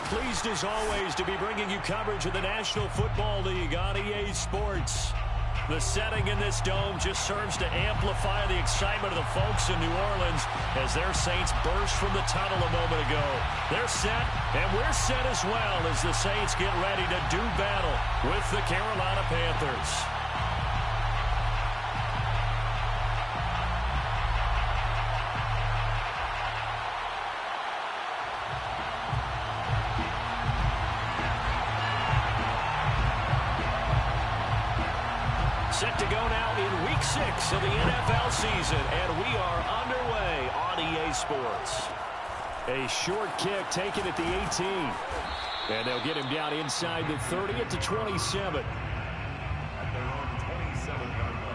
Pleased as always to be bringing you coverage of the National Football League on EA Sports. The setting in this dome just serves to amplify the excitement of the folks in New Orleans as their Saints burst from the tunnel a moment ago. They're set, and we're set as well as the Saints get ready to do battle with the Carolina Panthers. Set to go now in Week 6 of the NFL season, and we are underway on EA Sports. A short kick taken at the 18, and they'll get him down inside the 30 at the 27. At their own 27-yard line.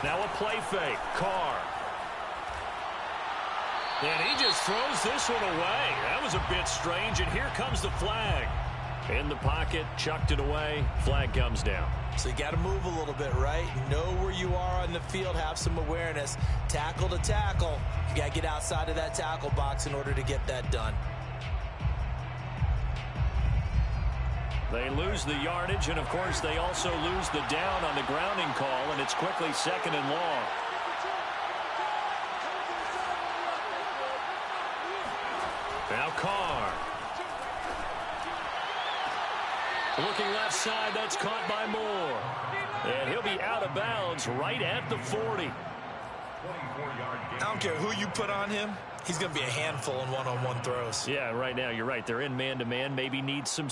Now a play fake. Carr. And he just throws this one away. That was a bit strange, and here comes the flag. In the pocket, chucked it away. Flag comes down. So you got to move a little bit, right? Know where you are on the field, have some awareness. Tackle to tackle. You got to get outside of that tackle box in order to get that done. They lose the yardage, and of course they also lose the down on the grounding call, and it's quickly 2nd and long. Now Carr. Looking left side, that's caught by Moore. And he'll be out of bounds right at the 40. I don't care who you put on him. He's going to be a handful in one-on-one throws. Yeah, right now you're right. They're in man-to-man, maybe need some...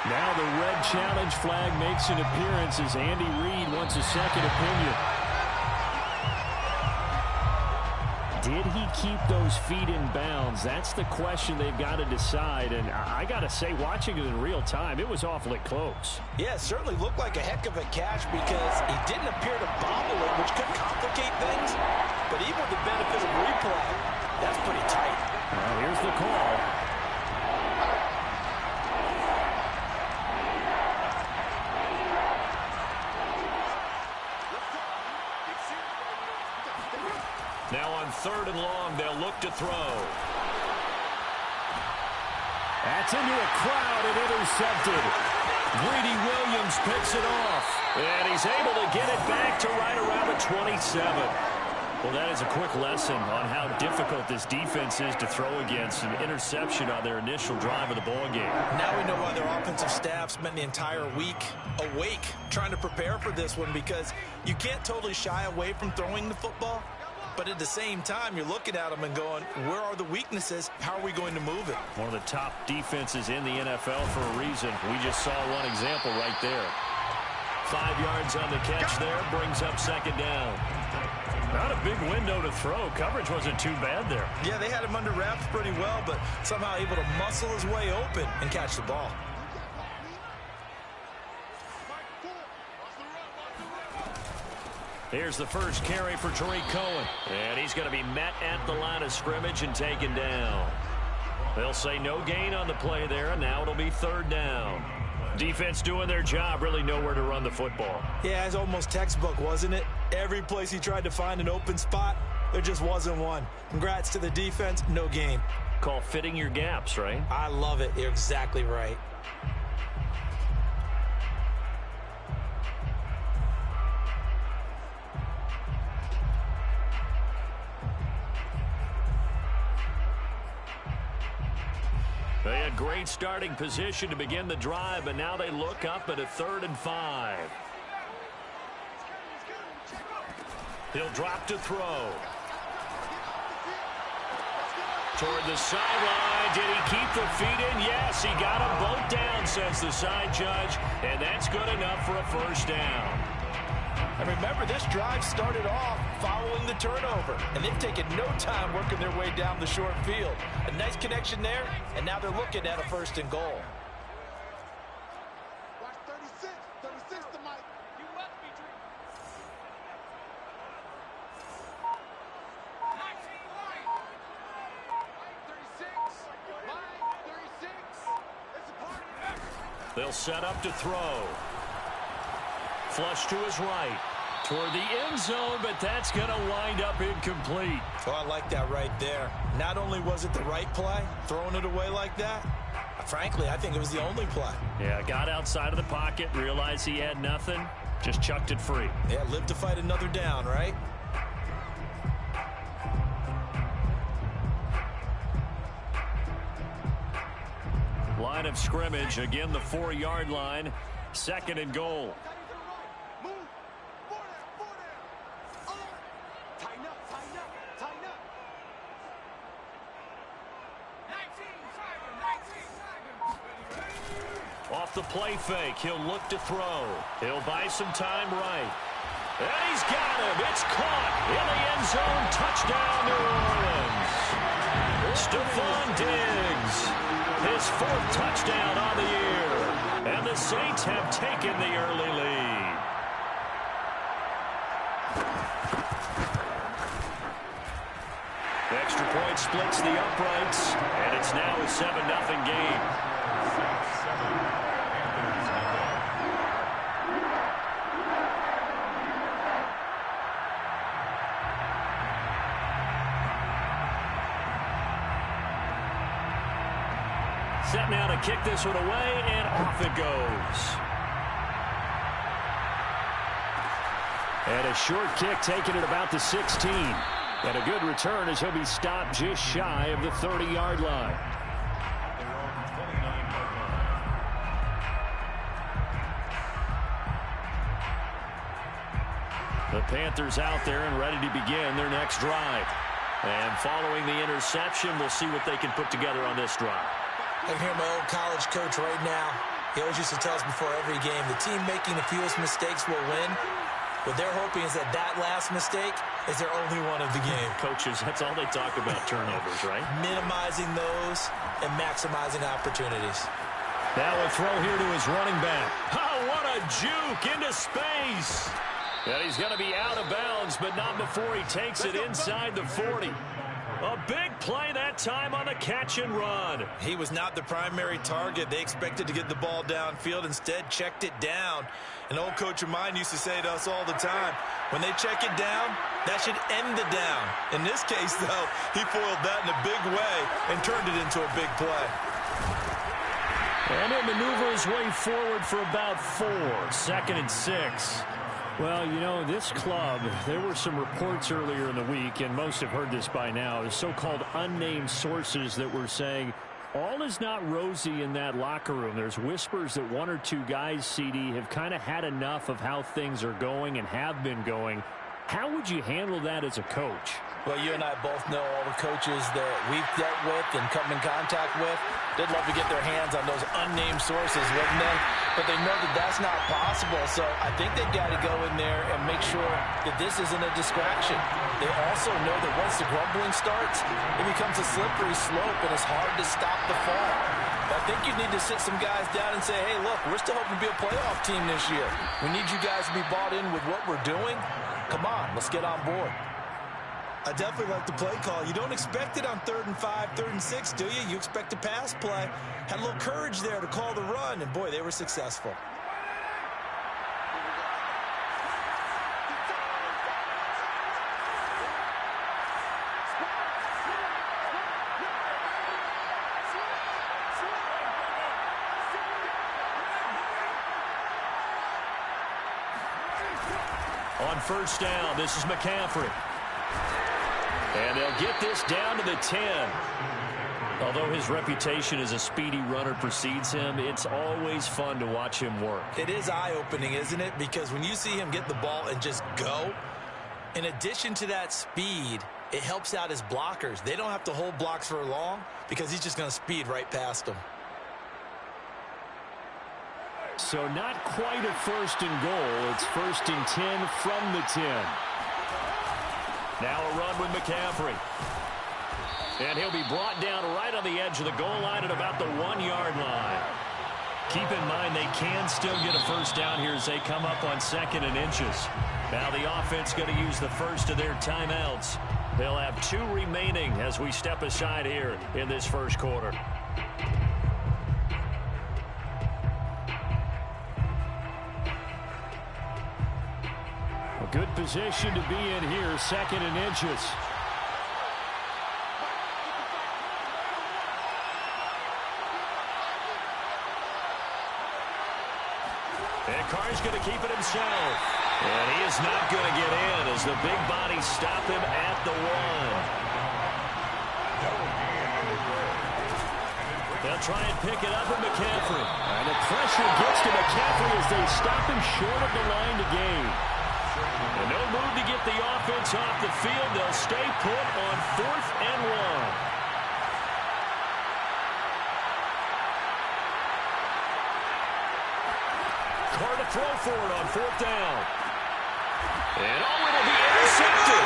Now the red challenge flag makes an appearance as Andy Reid wants a second opinion. Did he keep those feet in bounds? That's the question they've got to decide. And I got to say, watching it in real time, it was awfully close. Yeah, it certainly looked like a heck of a catch because he didn't appear to bobble it, which could complicate things. But even with the benefit of replay, that's pretty tight. Well, here's the call. Now on 3rd and long, they'll look to throw. That's into a crowd and intercepted. Greedy Williams picks it off. And he's able to get it back to right around the 27. Well, that is a quick lesson on how difficult this defense is to throw against. An interception on their initial drive of the ball game. Now we know why their offensive staff spent the entire week awake trying to prepare for this one, because you can't totally shy away from throwing the football. But at the same time, you're looking at them and going, where are the weaknesses? How are we going to move it? One of the top defenses in the NFL for a reason. We just saw one example right there. 5 yards on the catch there, brings up 2nd down. Not a big window to throw. Coverage wasn't too bad there. Yeah, they had him under wraps pretty well, but somehow able to muscle his way open and catch the ball. Here's the first carry for Tariq Cohen. And he's going to be met at the line of scrimmage and taken down. They'll say no gain on the play there, and now it'll be 3rd down. Defense doing their job, really nowhere to run the football. Yeah, it's almost textbook, wasn't it? Every place he tried to find an open spot, there just wasn't one. Congrats to the defense, no gain. Call fitting your gaps, right? I love it. You're exactly right. They had great starting position to begin the drive, but now they look up at a 3rd and 5. He'll drop to throw. Toward the sideline. Did he keep the feet in? Yes, he got them both down, says the side judge. And that's good enough for a first down. And remember, this drive started off following the turnover. And they've taken no time working their way down the short field. A nice connection there, and now they're looking at a first and goal. Watch 36. 36 to Mike. You must be dreaming. They'll set up to throw. Flush to his right. Toward the end zone, but that's going to wind up incomplete. Oh, I like that right there. Not only was it the right play, throwing it away like that, frankly, I think it was the only play. Yeah, got outside of the pocket, realized he had nothing, just chucked it free. Yeah, live to fight another down, right? Line of scrimmage, again the 4-yard line, second and goal. Move. Four down. Tighten up. Tighten up. 19. Off the play fake, he'll look to throw. He'll buy some time right. And he's got him. It's caught in the end zone. Touchdown, New Orleans. Stephon Diggs. His 4th touchdown on the year. And the Saints have taken the early lead. The extra point splits the uprights, and it's now a 7-0 game. Set now to kick this one away, and off it goes. And a short kick taken at about the 16. And a good return as he'll be stopped just shy of the 30-yard line. The Panthers out there and ready to begin their next drive. And following the interception, we'll see what they can put together on this drive. I can hear my old college coach right now. He always used to tell us before every game, the team making the fewest mistakes will win. What they're hoping is that last mistake is their only one of the game. Coaches, that's all they talk about, turnovers, right? Minimizing those and maximizing opportunities. Now a throw here to his running back. Oh, what a juke into space. And he's going to be out of bounds, but not before he takes it inside the 40. A big play that time on the catch and run. He was not the primary target. They expected to get the ball downfield. Instead, checked it down. An old coach of mine used to say to us all the time, when they check it down, that should end the down. In this case, though, he foiled that in a big way and turned it into a big play. And he'll maneuver his way forward for about 4. 2nd and 6. Well, you know, this club, there were some reports earlier in the week, and most have heard this by now, the so-called unnamed sources that were saying all is not rosy in that locker room. There's whispers that 1 or 2 guys, CD, have kind of had enough of how things are going and have been going. How would you handle that as a coach? Well, you and I both know all the coaches that we've dealt with and come in contact with. They'd love to get their hands on those unnamed sources, wouldn't they? But they know that that's not possible, so I think they've got to go in there and make sure that this isn't a distraction. They also know that once the grumbling starts, it becomes a slippery slope, and it's hard to stop the fall. But I think you need to sit some guys down and say, hey, look, we're still hoping to be a playoff team this year. We need you guys to be bought in with what we're doing. Come on, let's get on board. I definitely like the play call. You don't expect it on 3rd and 5, 3rd and 6, do you? You expect a pass play. Had a little courage there to call the run, and boy, they were successful. On first down, this is McCaffrey. And they'll get this down to the 10. Although his reputation as a speedy runner precedes him, it's always fun to watch him work. It is eye-opening, isn't it? Because when you see him get the ball and just go, in addition to that speed, it helps out his blockers. They don't have to hold blocks for long because he's just going to speed right past them. So not quite a 1st and goal. It's 1st and 10 from the 10. Now a run with McCaffrey. And he'll be brought down right on the edge of the goal line at about the 1-yard line. Keep in mind they can still get a first down here as they come up on 2nd and inches. Now the offense going to use the first of their timeouts. They'll have 2 remaining as we step aside here in this first quarter. A good position to be in here, 2nd and inches. And Carr's going to keep it himself. And he is not going to get in as the big bodies stop him at the 1. They'll try and pick it up with McCaffrey. And the pressure gets to McCaffrey as they stop him short of the line to gain. And no move to get the offense off the field. They'll stay put on 4th and 1. Carr to throw for it on 4th down. And it'll be intercepted.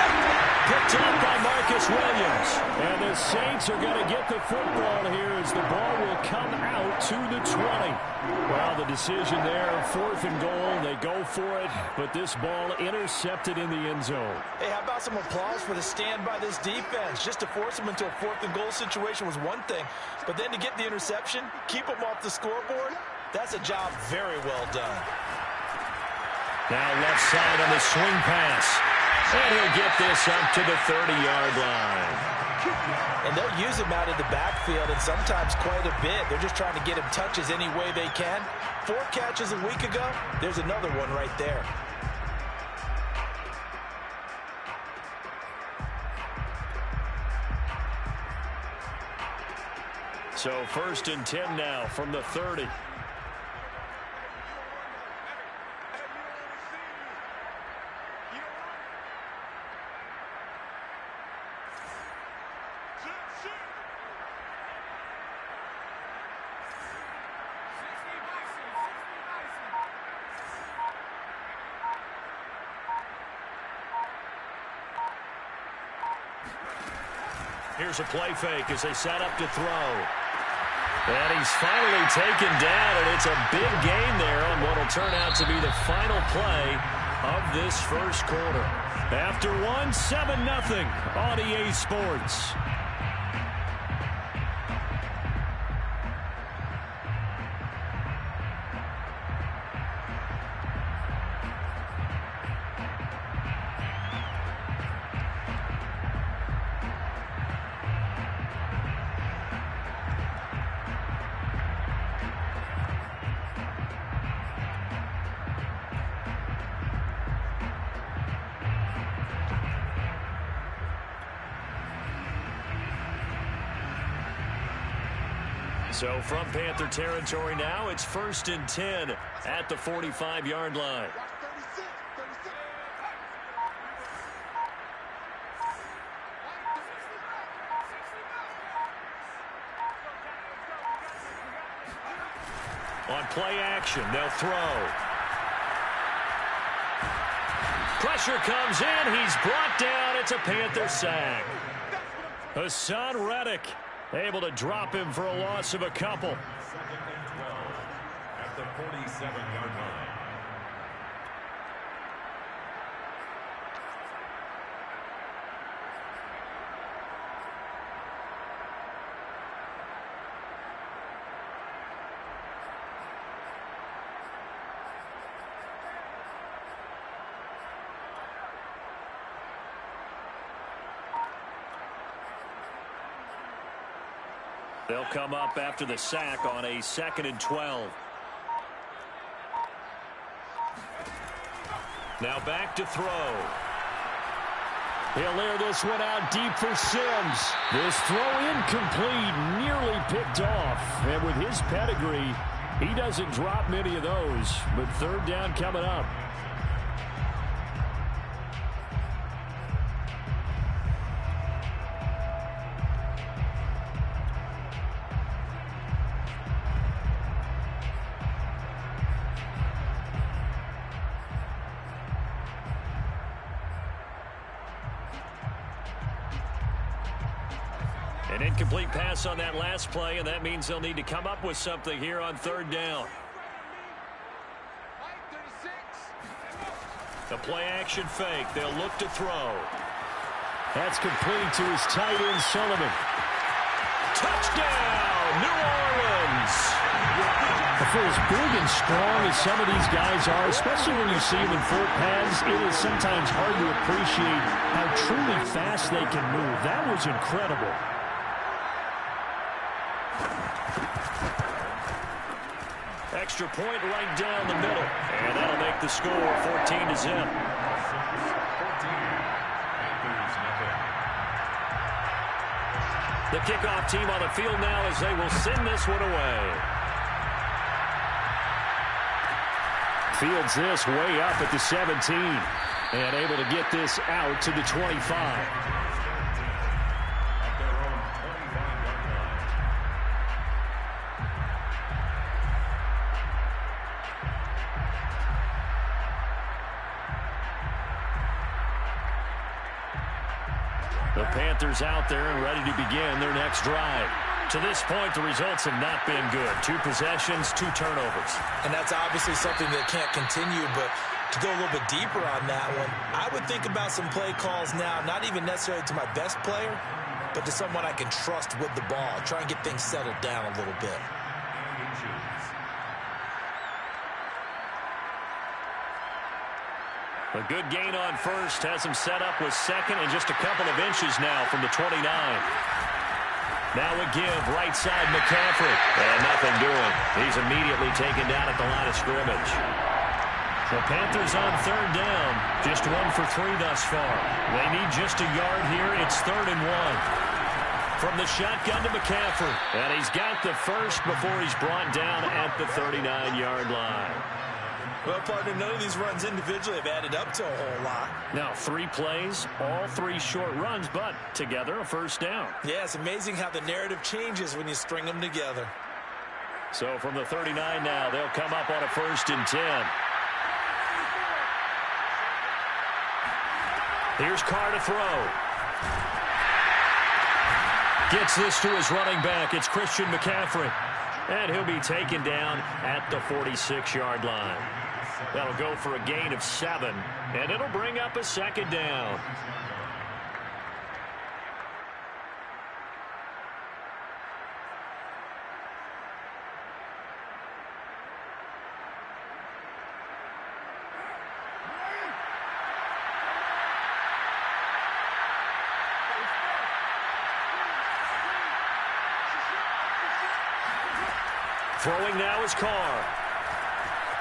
Picked up by Marcus Williams. And the Saints are going to get the football here as the ball will come out to the 20. Well, the decision there, 4th and goal. They go for it, but this ball intercepted in the end zone. Hey, how about some applause for the stand by this defense? Just to force them into a 4th and goal situation was one thing, but then to get the interception, keep them off the scoreboard, that's a job very well done. Now left side on the swing pass. And he'll get this up to the 30-yard line. And they'll use him out of the backfield, and sometimes quite a bit. They're just trying to get him touches any way they can. 4 catches a week ago. There's another one right there. So 1st and 10 now from the 30. Here's a play fake as they set up to throw. And he's finally taken down, and it's a big gain there on what will turn out to be the final play of this first quarter. After 1, 7-0 on EA Sports. So from Panther territory now, it's 1st and 10 at the 45-yard line. On play action, they'll throw. Pressure comes in. He's brought down. It's a Panther sack. Hassan Reddick able to drop him for a loss of a couple. 2nd and 12 at the 47-yard line. They'll come up after the sack on a 2nd and 12. Now back to throw. He'll air this one out deep for Sims. This throw incomplete, nearly picked off. And with his pedigree, he doesn't drop many of those. But 3rd down coming up. An incomplete pass on that last play, and that means they'll need to come up with something here on third down. The play action fake. They'll look to throw. That's complete to his tight end, Sullivan. Touchdown, New Orleans! For as big and strong as some of these guys are, especially when you see them in full pads, it is sometimes hard to appreciate how truly fast they can move. That was incredible. Extra point right down the middle. And that'll make the score 14-0. The kickoff team on the field now as they will send this one away. Fields this way up at the 17. And able to get this out to the 25. The Panthers out there and ready to begin their next drive. To this point, the results have not been good. 2 possessions, 2 turnovers. And that's obviously something that can't continue, but to go a little bit deeper on that one, I would think about some play calls now, not even necessarily to my best player, but to someone I can trust with the ball. Try and get things settled down a little bit. A good gain on first has him set up with second and just a couple of inches now from the 29. Now a give, right side McCaffrey. And nothing doing. He's immediately taken down at the line of scrimmage. The Panthers on third down. Just 1 for 3 thus far. They need just a yard here. It's 3rd and 1. From the shotgun to McCaffrey. And he's got the first before he's brought down at the 39-yard line. Well, partner, none of these runs individually have added up to a whole lot. Now 3 plays, all 3 short runs, but together a first down. Yeah, it's amazing how the narrative changes when you string them together. So from the 39 now, they'll come up on a 1st and 10. Here's Carr to throw. Gets this to his running back. It's Christian McCaffrey. And he'll be taken down at the 46-yard line. That'll go for a gain of 7, and it'll bring up a 2nd down. Throwing now is Carr.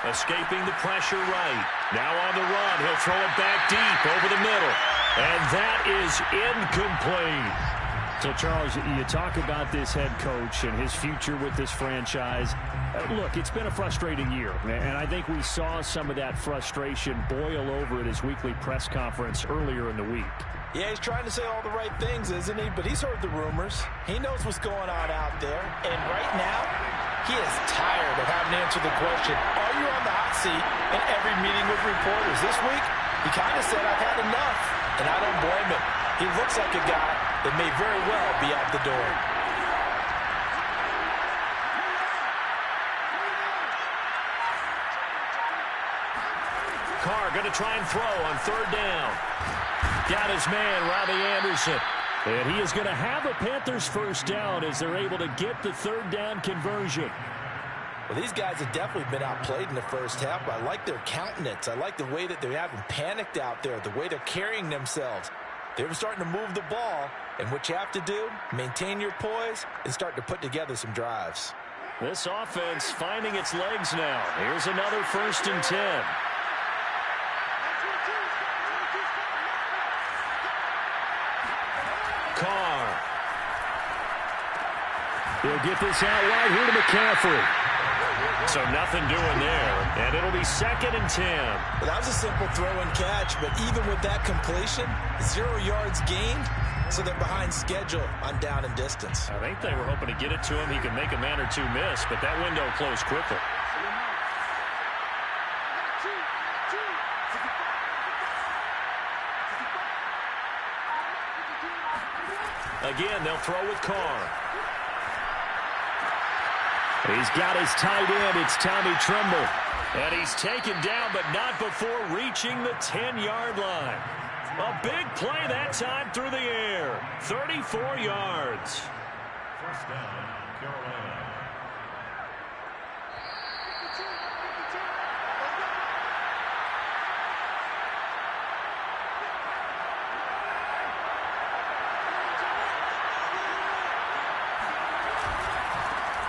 Escaping the pressure right. Now on the run. He'll throw it back deep over the middle. And that is incomplete. So, Charles, you talk about this head coach and his future with this franchise. Look, it's been a frustrating year, and I think we saw some of that frustration boil over at his weekly press conference earlier in the week. Yeah, he's trying to say all the right things, isn't he? But he's heard the rumors. He knows what's going on out there. And right now, he is tired of having to answer the question, are you on the hot seat in every meeting with reporters? This week, he kind of said, I've had enough. And I don't blame him. He looks like a guy that may very well be out the door. Carr going to try and throw on 3rd down. Got his man, Robbie Anderson. And he is going to have a Panthers first down as they're able to get the 3rd down conversion. Well, these guys have definitely been outplayed in the first half, but I like their countenance. I like the way that they haven't panicked out there, the way they're carrying themselves. They're starting to move the ball, and what you have to do, maintain your poise and start to put together some drives. This offense finding its legs now. Here's another 1st and 10. Carr. He'll get this out right here to McCaffrey. So nothing doing there, and it'll be 2nd and 10. Well, that was a simple throw and catch, but even with that completion, 0 yards gained, so they're behind schedule on down and distance. I think they were hoping to get it to him. He could make a man or 2 miss, but that window closed quickly. Again, they'll throw with Carr. He's got his tight end. It's Tommy Tremble. And he's taken down, but not before reaching the 10-yard line. A big play that time through the air. 34 yards. First down, Carolina.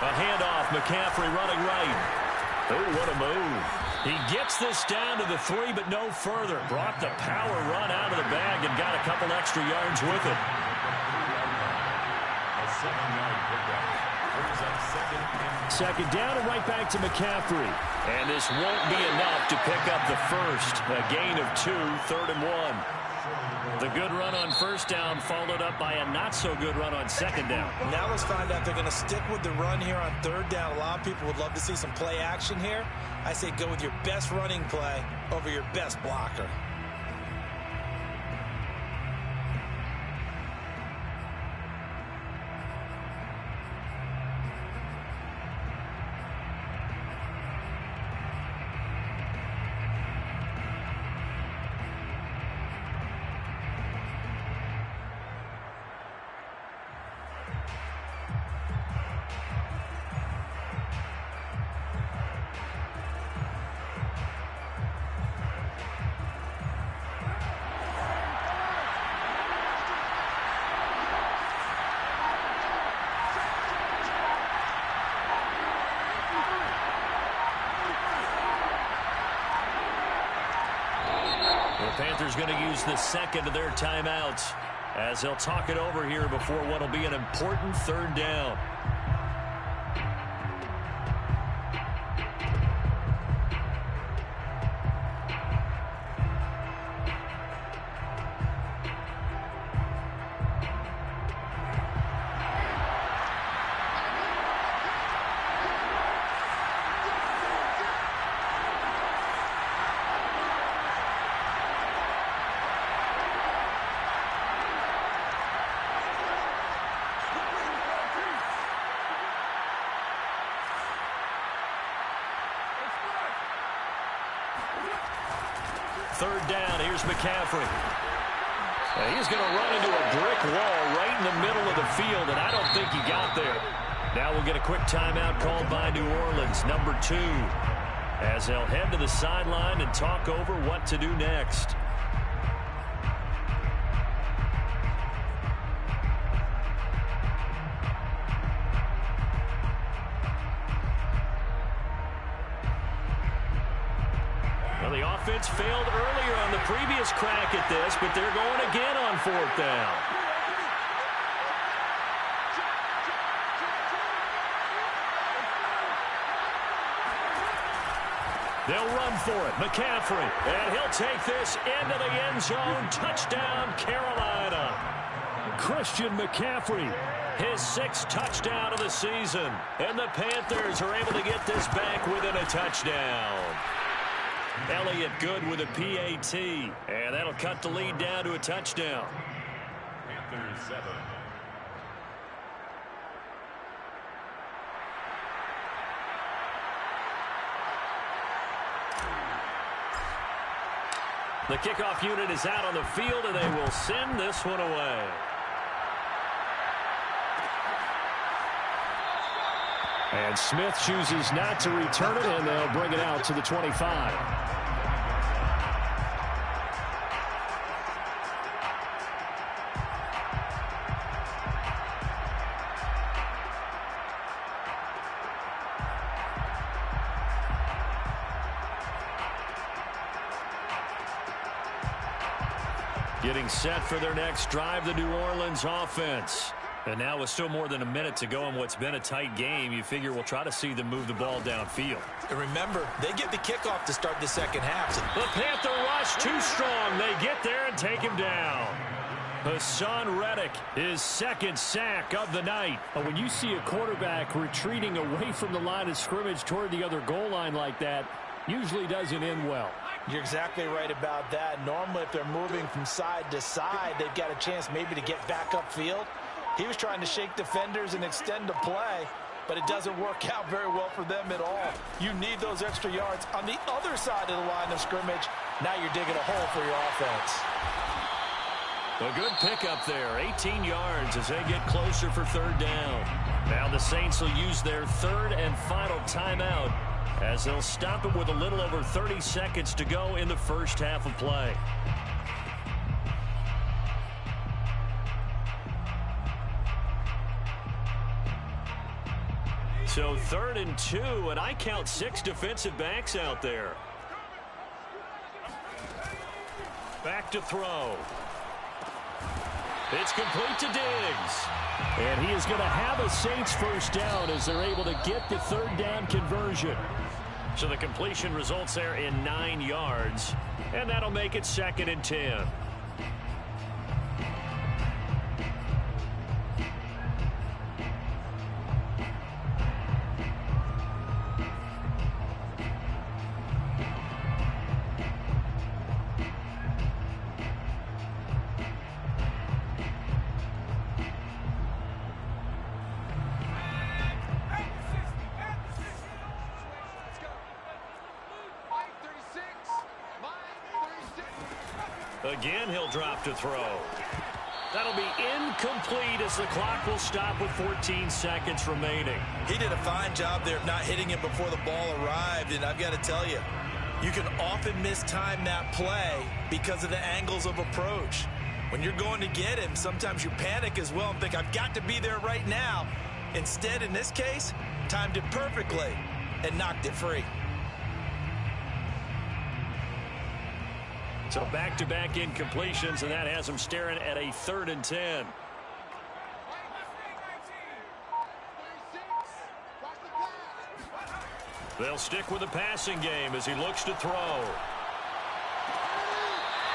A handoff, McCaffrey running right. Oh, what a move. He gets this down to the 3, but no further. Brought the power run out of the bag and got a couple extra yards with it. A 7-yard pickup. Brings up Second down and right back to McCaffrey. And this won't be enough to pick up the first. A gain of 2, 3rd and 1. The good run on first down followed up by a not-so-good run on second down. Now let's find out if they're going to stick with the run here on third down. A lot of people would love to see some play action here. I say go with your best running play over your best blocker. The Panthers going to use the second of their timeouts as they'll talk it over here before what will be an important third down. Third down, here's McCaffrey. He's going to run into a brick wall right in the middle of the field, and I don't think he got there. Now we'll get a quick timeout called by New Orleans, number 2, as they'll head to the sideline and talk over what to do next. Offense failed earlier on the previous crack at this, but they're going again on fourth down. They'll run for it. McCaffrey, and he'll take this into the end zone. Touchdown, Carolina. Christian McCaffrey. His 6th touchdown of the season. And the Panthers are able to get this back within a touchdown. Elliott good with a PAT, and that'll cut the lead down to a touchdown. Panthers 7. The kickoff unit is out on the field, and they will send this one away. And Smith chooses not to return it, and they'll bring it out to the 25. Getting set for their next drive, the New Orleans offense. And now with still more than a minute to go in what's been a tight game, you figure we'll try to see them move the ball downfield. And remember, they get the kickoff to start the second half. The Panther rush too strong. They get there and take him down. Hassan Reddick, his 2nd sack of the night. When you see a quarterback retreating away from the line of scrimmage toward the other goal line like that, usually doesn't end well. You're exactly right about that. Normally, if they're moving from side to side, they've got a chance maybe to get back upfield. He was trying to shake defenders and extend the play, but it doesn't work out very well for them at all. You need those extra yards on the other side of the line of scrimmage. Now you're digging a hole for your offense. A good pickup there, 18 yards as they get closer for third down. Now the Saints will use their third and final timeout as they'll stop it with a little over 30 seconds to go in the first half of play. So 3rd and 2, and I count 6 defensive backs out there. Back to throw. It's complete to Diggs. And he is going to have a Saints first down as they're able to get the third down conversion. So the completion results there in 9 yards, and that'll make it 2nd and 10. Again, he'll drop to throw. That'll be incomplete as the clock will stop with 14 seconds remaining. He did a fine job there of not hitting it before the ball arrived, and I've got to tell you, you can often mistime that play because of the angles of approach. When you're going to get him, sometimes you panic as well and think, I've got to be there right now. Instead, in this case, timed it perfectly and knocked it free. So back-to-back incompletions, and that has them staring at a 3rd and 10. They'll stick with the passing game as he looks to throw.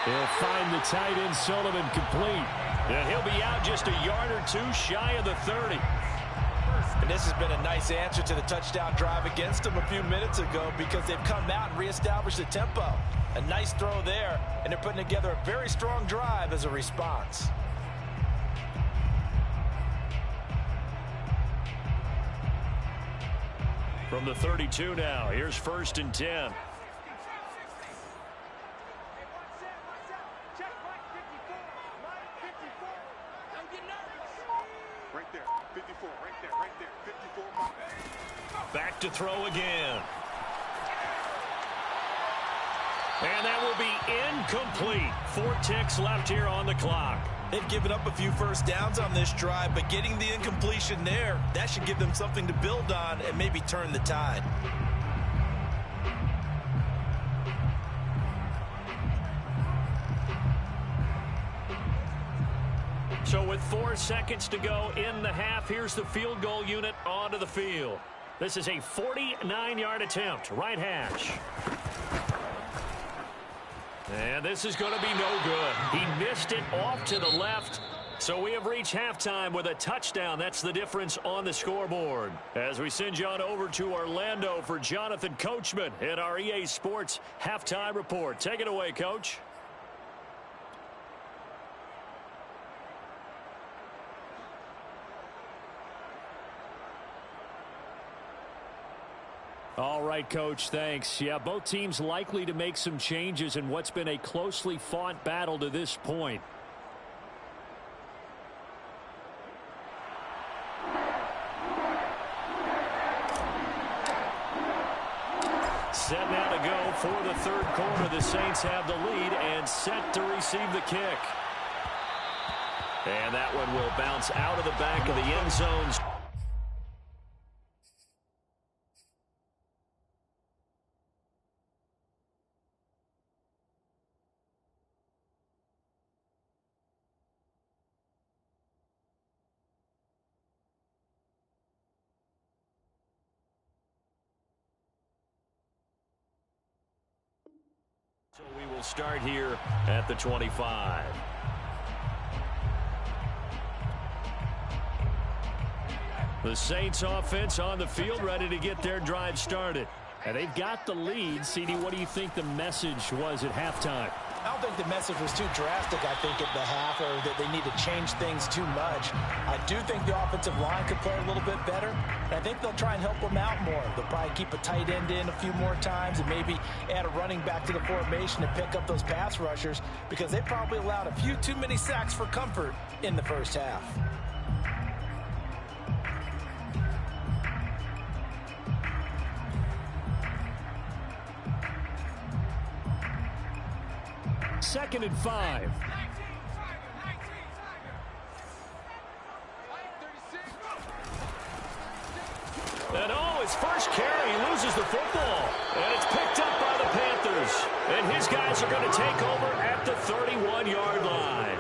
He'll find the tight end Sullivan complete. And he'll be out just a yard or 2 shy of the 30. And this has been a nice answer to the touchdown drive against them a few minutes ago because they've come out and reestablished the tempo. A nice throw there, and they're putting together a very strong drive as a response. From the 32 now, here's 1st and 10. Right there, 54, right there, 54. Back to throw again. And that will be incomplete. 4 ticks left here on the clock. They've given up a few first downs on this drive, but getting the incompletion there, that should give them something to build on and maybe turn the tide. So with 4 seconds to go in the half, here's the field goal unit onto the field. This is a 49-yard attempt, right hash. And this is going to be no good. He missed it off to the left. So we have reached halftime with a touchdown. That's the difference on the scoreboard. As we send you on over to Orlando for Jonathan Coachman in our EA Sports Halftime Report. Take it away, Coach. All right, Coach, thanks. Yeah, both teams likely to make some changes in what's been a closely fought battle to this point. Set now to go for the 3rd quarter. The Saints have the lead and set to receive the kick. And that one will bounce out of the back of the end zone. So we will start here at the 25. The Saints offense on the field ready to get their drive started. And they've got the lead. CD, what do you think the message was at halftime? I don't think the message was too drastic, I think, at the half, or that they need to change things too much. I do think the offensive line could play a little bit better, and I think they'll try and help them out more. They'll probably keep a tight end in a few more times and maybe add a running back to the formation and pick up those pass rushers, because they probably allowed a few too many sacks for comfort in the first half. Second and 5. And his first carry, he loses the football. And it's picked up by the Panthers. And his guys are going to take over at the 31-yard line.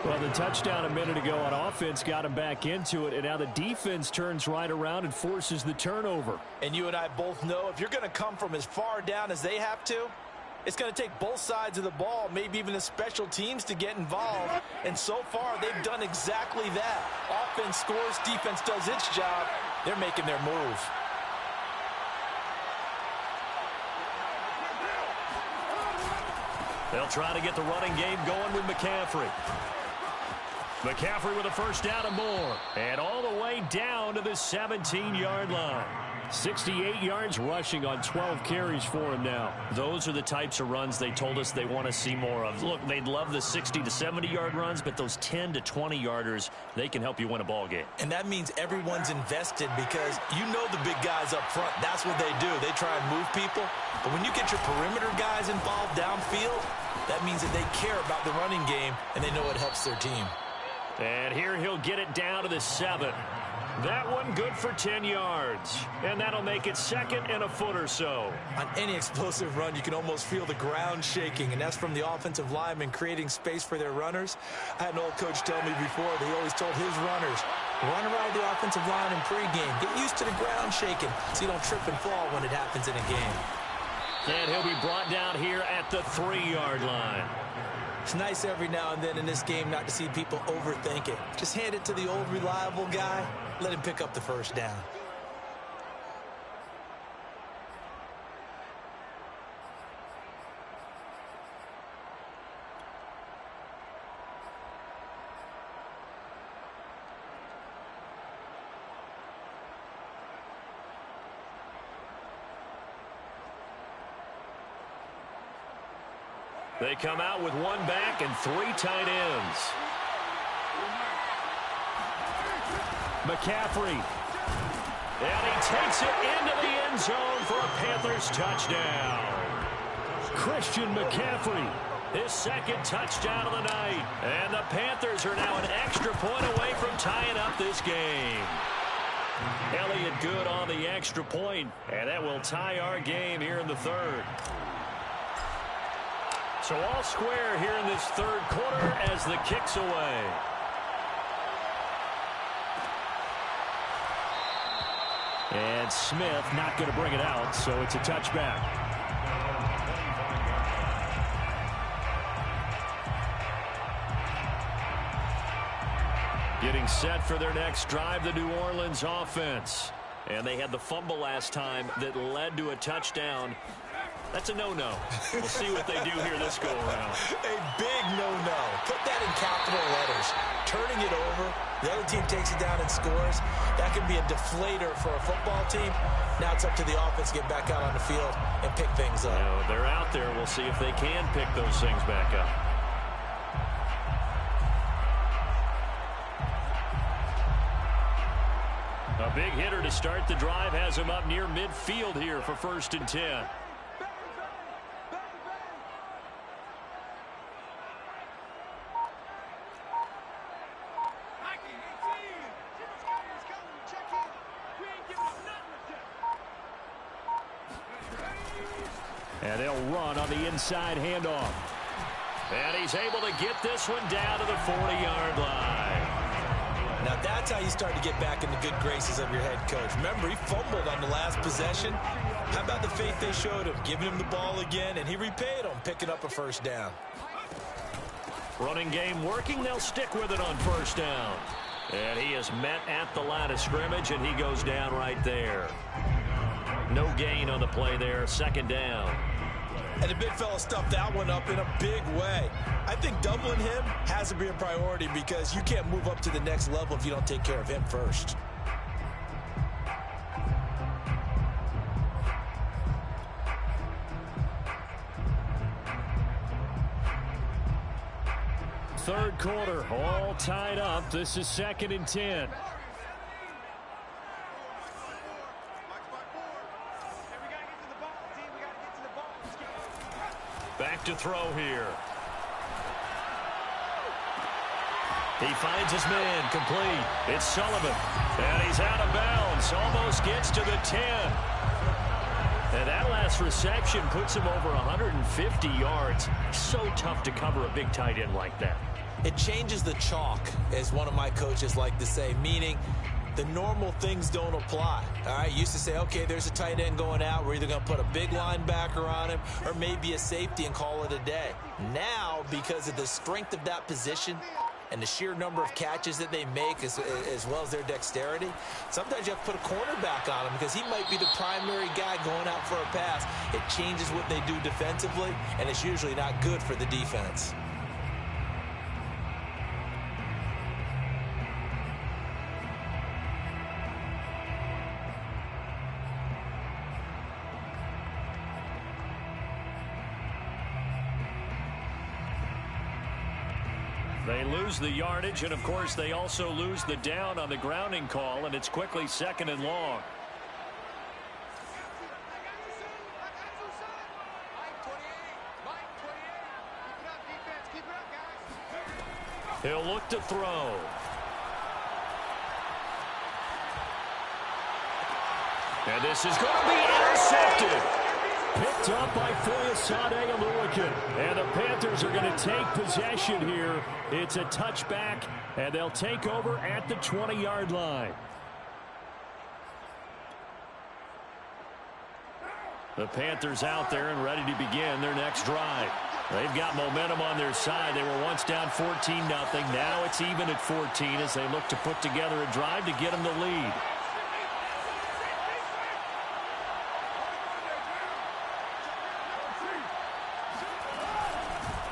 Well, the touchdown a minute ago on offense got him back into it, and now the defense turns right around and forces the turnover. And you and I both know if you're going to come from as far down as they have to, it's going to take both sides of the ball, maybe even the special teams, to get involved. And so far, they've done exactly that. Offense scores, defense does its job. They're making their move. They'll try to get the running game going with McCaffrey. McCaffrey with a first down and more. And all the way down to the 17-yard line. 68 yards rushing on 12 carries for him now. Those are the types of runs they told us they want to see more of. Look, they'd love the 60 to 70-yard runs, but those 10 to 20-yarders, they can help you win a ball game. And that means everyone's invested, because you know the big guys up front, that's what they do. They try and move people. But when you get your perimeter guys involved downfield, that means that they care about the running game, and they know it helps their team. And here he'll get it down to the 7. That one good for 10 yards. And that'll make it second and a foot or so. On any explosive run, you can almost feel the ground shaking, and that's from the offensive linemen creating space for their runners. I had an old coach tell me before that he always told his runners, run around the offensive line in pregame. Get used to the ground shaking so you don't trip and fall when it happens in a game. And he'll be brought down here at the 3-yard line. It's nice every now and then in this game not to see people overthink it. Just hand it to the old reliable guy. Let him pick up the first down. They come out with one back and 3 tight ends. McCaffrey. And he takes it into the end zone for a Panthers touchdown. Christian McCaffrey. His second touchdown of the night. And the Panthers are now an extra point away from tying up this game. Elliott good on the extra point, and that will tie our game here in the third. So all square here in this third quarter as the kick's away. And Smith not going to bring it out, so it's a touchback. Getting set for their next drive, the New Orleans offense. And they had the fumble last time that led to a touchdown. That's a no-no. We'll see what they do here this go-around. A big no-no. Put that in capital letters. Turning it over, the other team takes it down and scores. That can be a deflator for a football team. Now it's up to the offense to get back out on the field and pick things up. You know, they're out there. We'll see if they can pick those things back up. A big hitter to start the drive has him up near midfield here for 1st and 10. And they'll run on the inside handoff. And he's able to get this one down to the 40-yard line. Now that's how you start to get back in the good graces of your head coach. Remember, he fumbled on the last possession. How about the faith they showed him, giving him the ball again, and he repaid them, picking up a first down. Running game working. They'll stick with it on 1st down. And he is met at the line of scrimmage, and he goes down right there. No gain on the play there, 2nd down. And the big fella stuffed that one up in a big way. I think doubling him has to be a priority because you can't move up to the next level if you don't take care of him first. Third quarter, all tied up. This is 2nd and 10. Back to throw here. He finds his man, complete. It's Sullivan, and he's out of bounds. Almost gets to the 10. And that last reception puts him over 150 yards. So tough to cover a big tight end like that. It changes the chalk, as one of my coaches like to say, meaning the normal things don't apply. All right, used to say, okay, there's a tight end going out. We're either going to put a big linebacker on him or maybe a safety and call it a day. Now, because of the strength of that position and the sheer number of catches that they make as well as their dexterity, sometimes you have to put a cornerback on him because he might be the primary guy going out for a pass. It changes what they do defensively, and it's usually not good for the defense. They lose the yardage, and of course they also lose the down on the grounding call, and it's quickly 2nd and long. He'll look to throw. And this is going to be intercepted. Picked up by Foyesade Aluakin. And the Panthers are going to take possession here. It's a touchback, and they'll take over at the 20-yard line. The Panthers out there and ready to begin their next drive. They've got momentum on their side. They were once down 14-0. Now it's even at 14 as they look to put together a drive to get them the lead.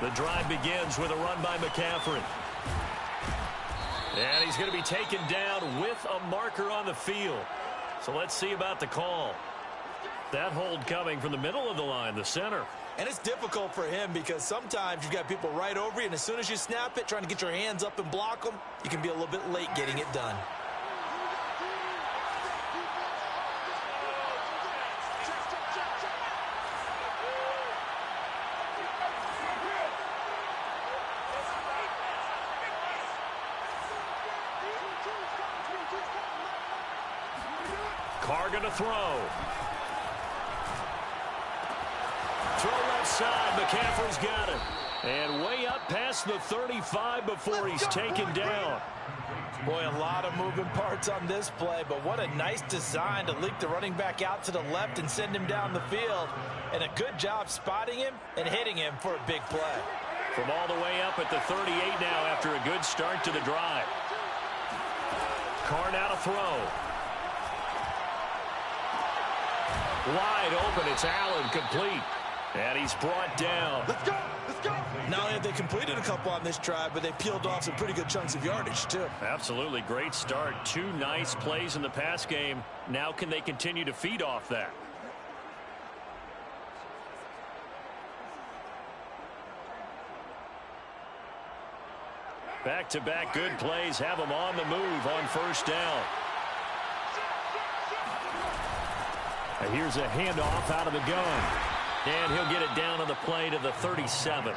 The drive begins with a run by McCaffrey. And he's going to be taken down with a marker on the field. So let's see about the call. That hold coming from the middle of the line, the center. And it's difficult for him because sometimes you've got people right over you, and as soon as you snap it, trying to get your hands up and block them, you can be a little bit late getting it done. Carr gonna throw. Throw left side. McCaffrey's got it. And way up past the 35 before he's taken down. Boy, a lot of moving parts on this play, but what a nice design to leak the running back out to the left and send him down the field. And a good job spotting him and hitting him for a big play. From all the way up at the 38 now after a good start to the drive. Carr now to throw. Wide open, it's Allen, complete. And he's brought down. Let's go! Let's go! Not only have they completed a couple on this drive, but they peeled off some pretty good chunks of yardage, too. Absolutely, great start. 2 nice plays in the pass game. Now can they continue to feed off that? Back-to-back good plays have them on the move on first down. And here's a handoff out of the gun. And he'll get it down on the play to the 37.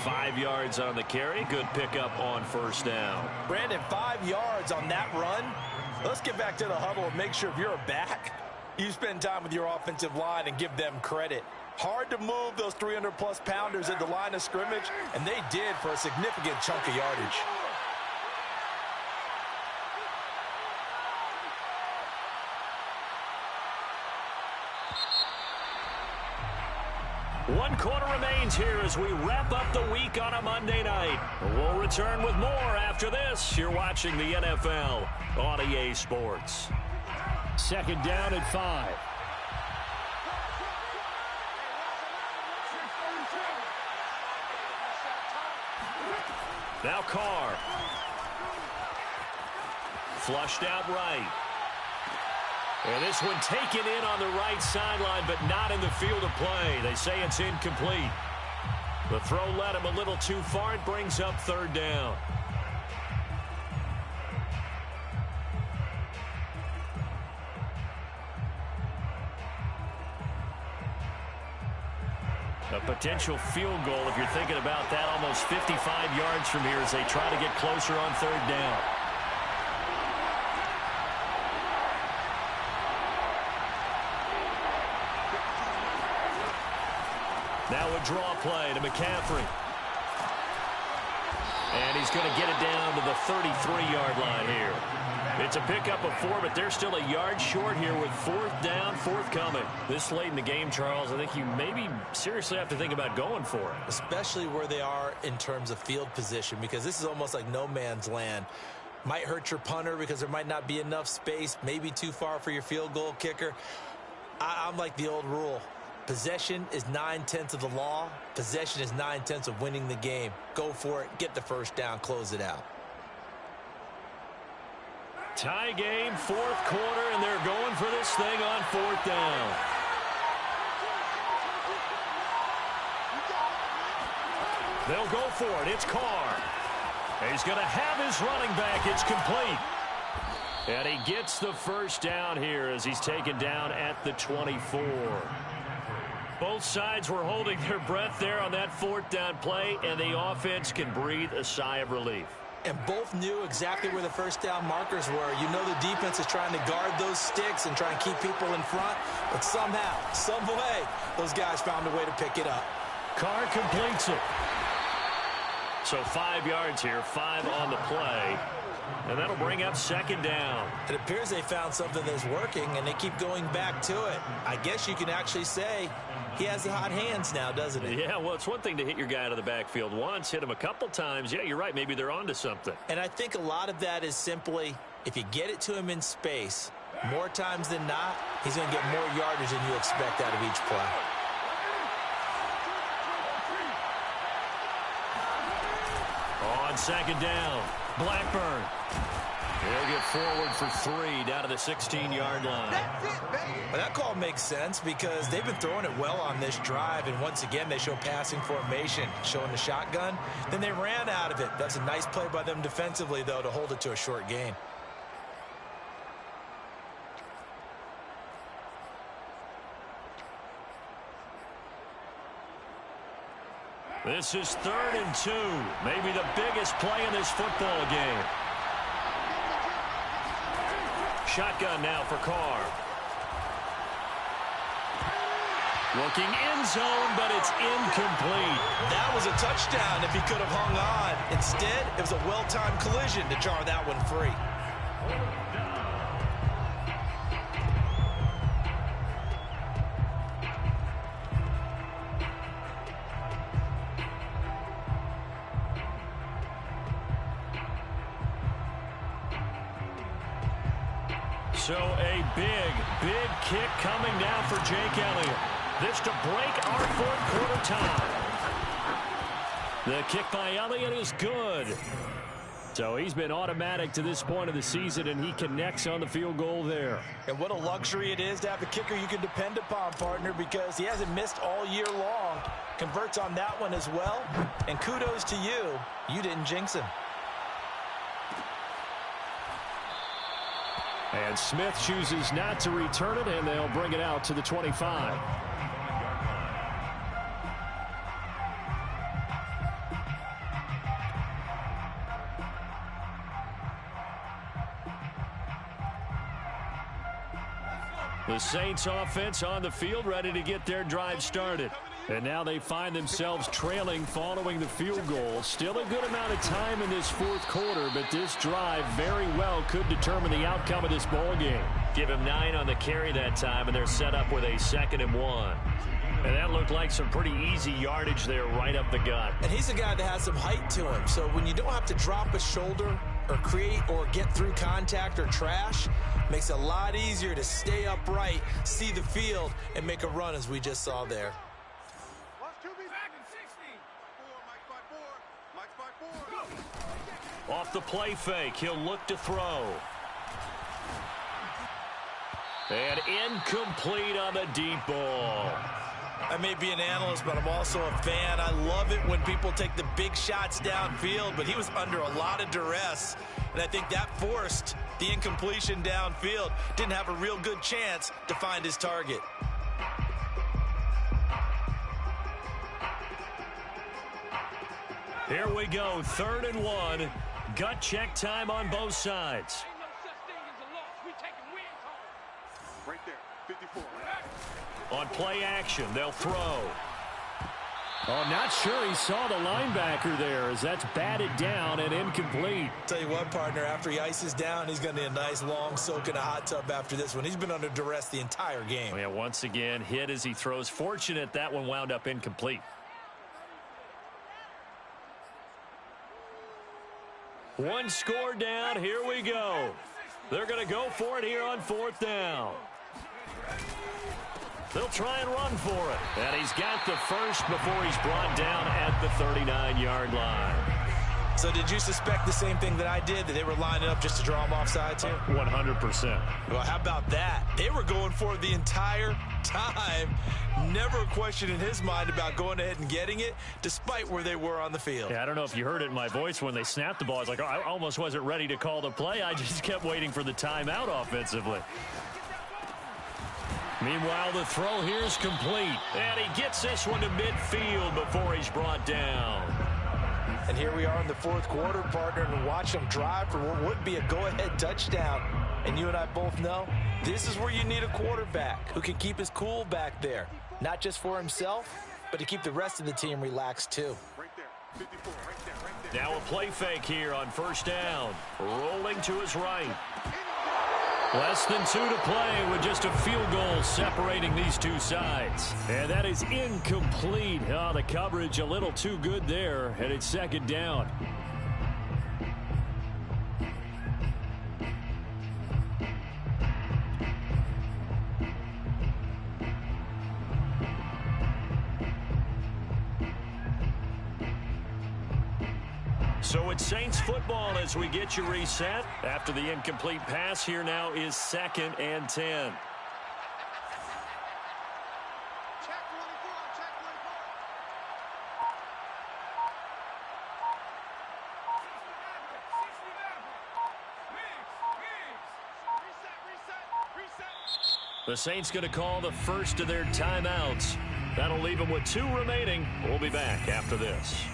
5 yards on the carry. Good pickup on first down. Brandon, 5 yards on that run. Let's get back to the huddle and make sure if you're a back, you spend time with your offensive line and give them credit. Hard to move those 300-plus pounders at the line of scrimmage, and they did for a significant chunk of yardage. One quarter remains here as we wrap up the week on a Monday night. We'll return with more after this. You're watching the NFL on EA Sports. Second down at 5. Now Carr. Flushed out right. And this one taken in on the right sideline, but not in the field of play. They say it's incomplete. The throw led him a little too far. It brings up third down. A potential field goal, if you're thinking about that, almost 55 yards from here as they try to get closer on third down. Now a draw play to McCaffrey. And he's going to get it down to the 33-yard line here. It's a pickup of 4, but they're still a yard short here with fourth down, forthcoming. This late in the game, Charles, I think you maybe seriously have to think about going for it. Especially where they are in terms of field position, because this is almost like no man's land. Might hurt your punter because there might not be enough space, maybe too far for your field goal kicker. I'm like the old rule. Possession is 9/10 of the law. Possession is 9/10 of winning the game. Go for it. Get the first down. Close it out. Tie game, fourth quarter, and they're going for this thing on fourth down. They'll go for it. It's Carr. He's going to have his running back. It's complete. And he gets the first down here as he's taken down at the 24. Both sides were holding their breath there on that fourth down play, and the offense can breathe a sigh of relief. And both knew exactly where the first down markers were. You know the defense is trying to guard those sticks and try and keep people in front, but somehow, some way, those guys found a way to pick it up. Carr completes it. So 5 yards here, 5 on the play. And that'll bring up second down. It appears they found something that's working, and they keep going back to it. I guess you can actually say he has the hot hands now, doesn't he? Yeah, well, it's one thing to hit your guy out of the backfield once, hit him a couple times. Yeah, you're right. Maybe they're onto something. And I think a lot of that is simply, if you get it to him in space, more times than not, he's going to get more yardage than you expect out of each play. On second down, Blackburn. He'll get forward for 3 down to the 16-yard line. Well, that call makes sense because they've been throwing it well on this drive, and once again they show passing formation, showing the shotgun. Then they ran out of it. That's a nice play by them defensively, though, to hold it to a short gain. This is 3rd and 2, maybe the biggest play in this football game. Shotgun now for Carr. Looking end zone, but it's incomplete. That was a touchdown if he could have hung on. Instead, it was a well-timed collision to jar that one free. So a big kick coming now for Jake Elliott. This to break our fourth quarter tie. The kick by Elliott is good. So he's been automatic to this point of the season, and he connects on the field goal there. And what a luxury it is to have a kicker you can depend upon, partner, because he hasn't missed all year long. Converts on that one as well. And kudos to you. You didn't jinx him. And Smith chooses not to return it, and they'll bring it out to the 25. The Saints offense on the field, ready to get their drive started. And now they find themselves trailing following the field goal. Still a good amount of time in this fourth quarter, but this drive very well could determine the outcome of this ball game. Give him 9 on the carry that time, and they're set up with a 2nd and 1. And that looked like some pretty easy yardage there right up the gut. And he's a guy that has some height to him, so when you don't have to drop a shoulder or create or get through contact or trash, makes it a lot easier to stay upright, see the field, and make a run as we just saw there. Off the play fake, he'll look to throw. And incomplete on the deep ball. I may be an analyst, but I'm also a fan. I love it when people take the big shots downfield, but he was under a lot of duress, and I think that forced the incompletion downfield. Didn't have a real good chance to find his target. Here we go, 3rd and 1. Gut check time on both sides. Right there, 54. On play action, they'll throw. Oh, not sure he saw the linebacker there as that's batted down and incomplete. Tell you what, partner, after he ices down, he's going to need a nice long soak in a hot tub after this one. He's been under duress the entire game. Oh, yeah, once again, hit as he throws. Fortunate that one wound up incomplete. One score down. Here we go. They're going to go for it here on 4th down. They'll try and run for it. And he's got the first before he's brought down at the 39-yard line. So did you suspect the same thing that I did, that they were lining up just to draw him off sides here? 100%. Well, how about that? They were going for it the entire time. Never a question in his mind about going ahead and getting it, despite where they were on the field. Yeah, I don't know if you heard it in my voice when they snapped the ball. I was like, oh, I almost wasn't ready to call the play. I just kept waiting for the timeout offensively. Meanwhile, the throw here is complete. And he gets this one to midfield before he's brought down. And here we are in the 4th quarter, partner, and watch them drive for what would be a go-ahead touchdown. And you and I both know this is where you need a quarterback who can keep his cool back there. Not just for himself, but to keep the rest of the team relaxed too. Right there, 54, right there. Now a play fake here on 1st down. Rolling to his right. Less than 2 to play with just a field goal separating these two sides. And that is incomplete. Oh, the coverage a little too good there, and it's 2nd down. So it's Saints football as we get you reset. After the incomplete pass, here now is 2nd and 10. Check 24, check 24. Reset. The Saints going to call the first of their timeouts. That'll leave them with 2 remaining. We'll be back after this.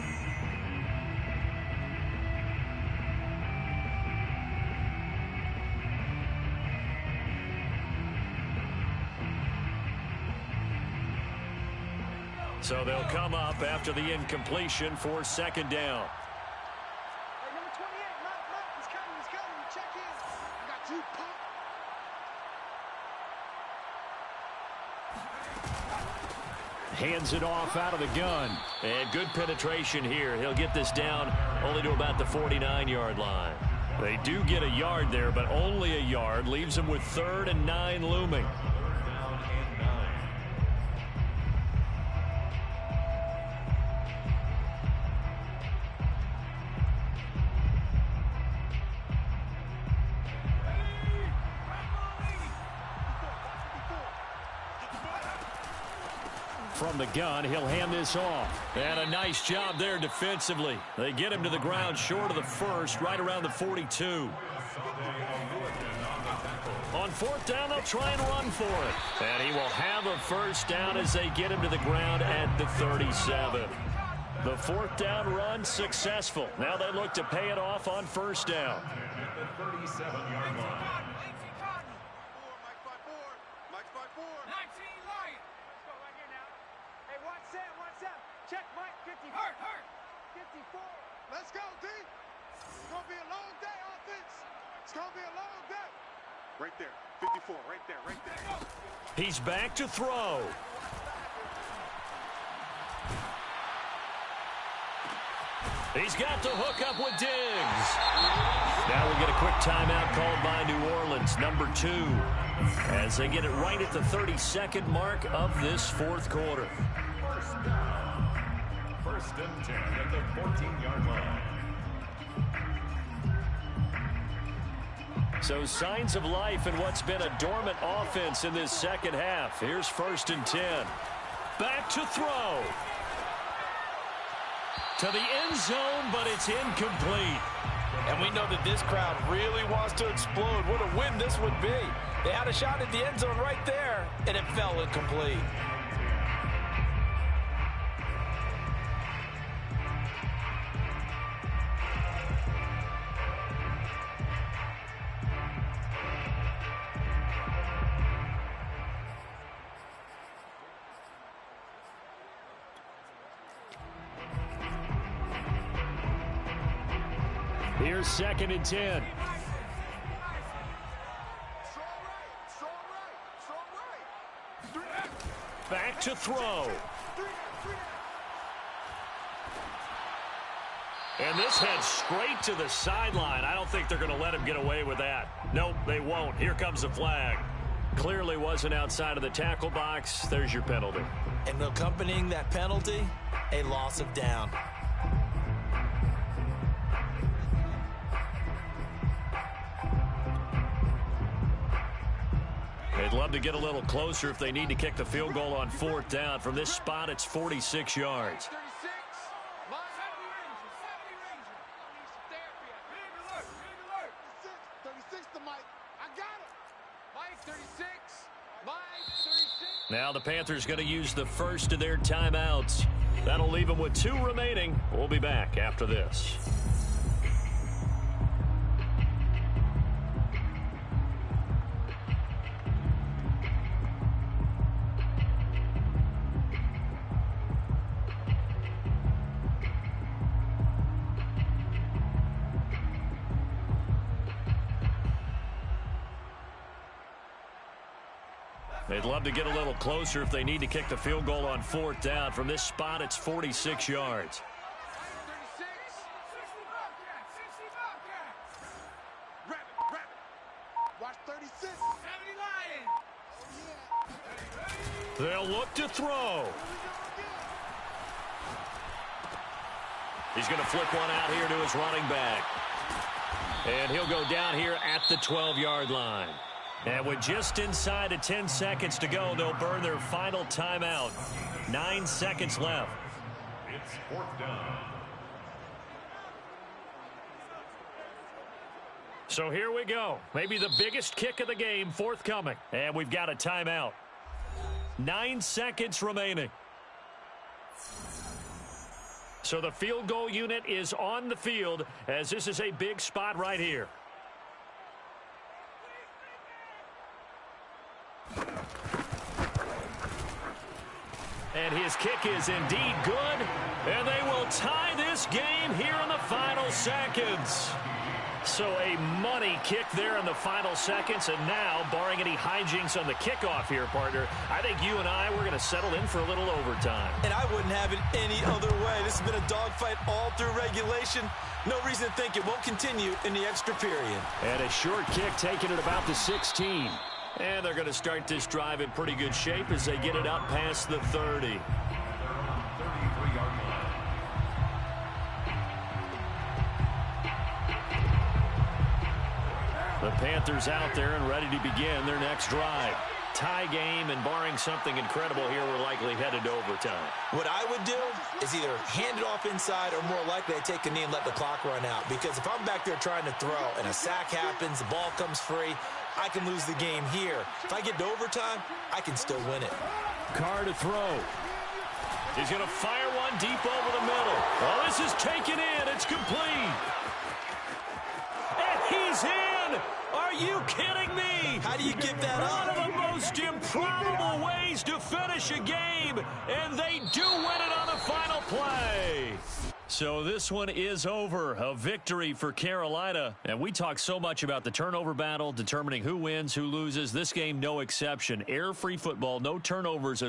So they'll come up after the incompletion for 2nd down. Hey, number 28, Mike, he's coming. Check in. I got you, punk. Hands it off out of the gun. And good penetration here. He'll get this down only to about the 49-yard line. They do get a yard there, but only a yard. Leaves them with 3rd and 9 looming. From the gun, he'll hand this off. And a nice job there defensively. They get him to the ground short of the first, right around the 42. On 4th down, they'll try and run for it. And he will have a 1st down as they get him to the ground at the 37. The 4th down run successful. Now they look to pay it off on 1st down. At the 37-yard line. Check Mike, 50. Hurt. 54. Let's go, D. It's going to be a long day, offense. It's going to be a long day. Right there, 54, right there. He's back to throw. He's got to hook up with Diggs. Now we get a quick timeout called by New Orleans, number 2, as they get it right at the 32nd mark of this 4th quarter. 1st and 10 at the 14-yard line. So signs of life in what's been a dormant offense in this second half. Here's 1st and 10. Back to throw. To the end zone, but it's incomplete. And we know that this crowd really wants to explode. What a win this would be. They had a shot at the end zone right there, and it fell incomplete. Here's 2nd and 10. Back to throw. And this heads straight to the sideline. I don't think they're going to let him get away with that. Nope, they won't. Here comes the flag. Clearly wasn't outside of the tackle box. There's your penalty. And accompanying that penalty, a loss of down. They'd love to get a little closer if they need to kick the field goal on 4th down. From this spot, it's 46 yards. 36 to Mike. I got it. Mike, 36. Mike, 36. Now the Panthers going to use the first of their timeouts. That'll leave them with 2 remaining. We'll be back after this. They'd love to get a little closer if they need to kick the field goal on 4th down. From this spot, it's 46 yards. 36. Watch 36. They'll look to throw. He's going to flip one out here to his running back. And he'll go down here at the 12-yard line. And with just inside of 10 seconds to go, they'll burn their final timeout. 9 seconds left. It's 4th down. So here we go. Maybe the biggest kick of the game forthcoming. And we've got a timeout. 9 seconds remaining. So the field goal unit is on the field as this is a big spot right here. And his kick is indeed good. And they will tie this game here in the final seconds. So a money kick there in the final seconds. And now, barring any hijinks on the kickoff here, partner, I think you and I, we're going to settle in for a little overtime. And I wouldn't have it any other way. This has been a dogfight all through regulation. No reason to think it won't continue in the extra period. And a short kick taken at about the 16. And they're going to start this drive in pretty good shape as they get it up past the 30. 33-yard line. The Panthers out there and ready to begin their next drive. Tie game, and barring something incredible here, we're likely headed to overtime. What I would do is either hand it off inside or more likely I take a knee and let the clock run out. Because if I'm back there trying to throw and a sack happens, the ball comes free, I can lose the game here. If I get to overtime, I can still win it. Carr to throw. He's going to fire one deep over the middle. Oh, this is taken in. It's complete. And he's in. Are you kidding me? How do you give that up? One of the most improbable ways to finish a game, and they do win it on the final play. So this one is over. A victory for Carolina. And we talk so much about the turnover battle, determining who wins, who loses. This game, no exception. Error-free football, no turnovers at